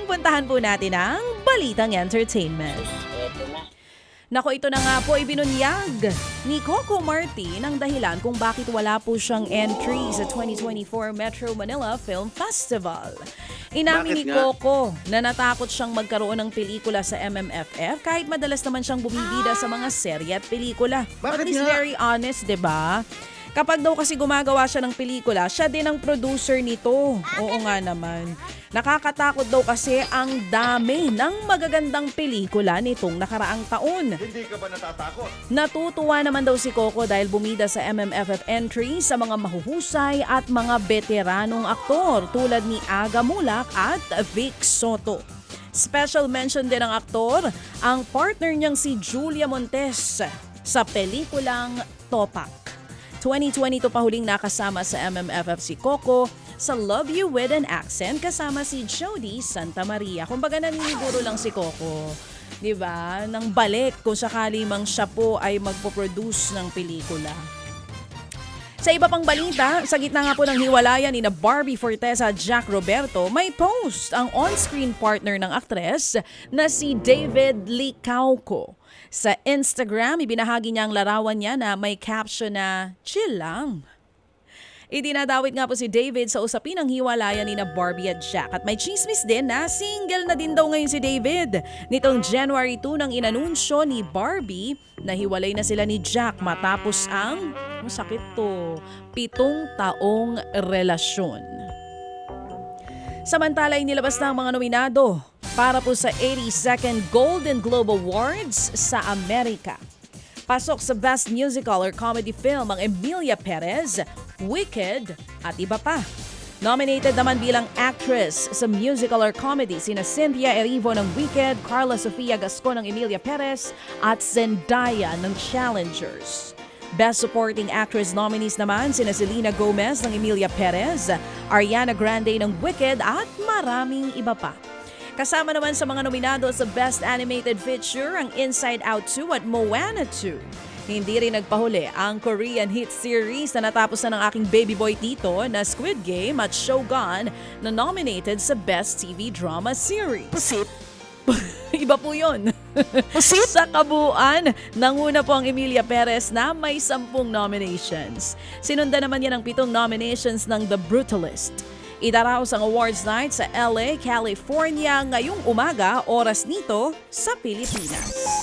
puntahan po natin ang Balitang Entertainment. Eto na. Nako, ito na nga po ibinunyag ni Coco Martin ang dahilan kung bakit wala po siyang entry sa 2024 Metro Manila Film Festival. Inamin Bakit ni nga? Coco na natakot siyang magkaroon ng pelikula sa MMFF kahit madalas naman siyang bumibida sa mga serye at pelikula. Bakit But he's nga? very honest, 'di ba? Kapag daw kasi gumagawa siya ng pelikula, siya din ang producer nito. Oo nga naman. Nakakatakot daw kasi ang dami ng magagandang pelikula nitong nakaraang taon. Hindi ka ba natatakot? Natutuwa naman daw si Coco dahil bumida sa MMFF entry sa mga mahuhusay at mga veteranong aktor tulad ni Aga Mulak at Vic Soto. Special mention din ng aktor ang partner niyang si Julia Montes sa pelikulang Topak. 2022 pa huling nakasama sa MMFF si Coco sa Love You With an Accent kasama si Jody Santa Maria. Kumbaga naniniguro lang si Coco, 'di ba? Nang balik kung sakali mang siya po ay magpo-produce ng pelikula. Sa iba pang balita, sa gitna nga po ng hiwalayan ni na Barbie Forteza at Jack Roberto, may post ang on-screen partner ng aktres na si David Licauco. Sa Instagram, ibinahagi niya ang larawan niya na may caption na, "Chill lang." Idinadawit nga po si David sa usapin ng hiwalayan ni na Barbie at Jack. At may chismis din na single na din daw ngayon si David. Nitong January 2 nang inanunsyo ni Barbie na hiwalay na sila ni Jack matapos ang, sakit to, 7 taong relasyon. Samantala, inilabas na ang mga nominado para po sa 82nd Golden Globe Awards sa Amerika. Pasok sa Best Musical or Comedy Film ang Emilia Perez, Wicked at iba pa. Nominated naman bilang actress sa musical or comedy sina Cynthia Erivo ng Wicked, Carla Sofia Gascon ng Emilia Perez at Zendaya ng Challengers. Best Supporting Actress nominees naman sina Selena Gomez ng Emilia Perez, Ariana Grande ng Wicked at maraming iba pa. Kasama naman sa mga nominado sa Best Animated Feature ang Inside Out 2 at Moana 2. Hindi rin nagpahuli ang Korean hit series na natapos na ng aking baby boy tito na Squid Game at Shogun na nominated sa Best TV Drama Series. Pusit. Iba po yun. Sa kabuuan, nanguna po ang Emilia Perez na may 10 nominations. Sinundan naman yan ang 7 nominations ng The Brutalist. Idaraos ang awards night sa LA, California ngayong umaga, oras nito sa Pilipinas.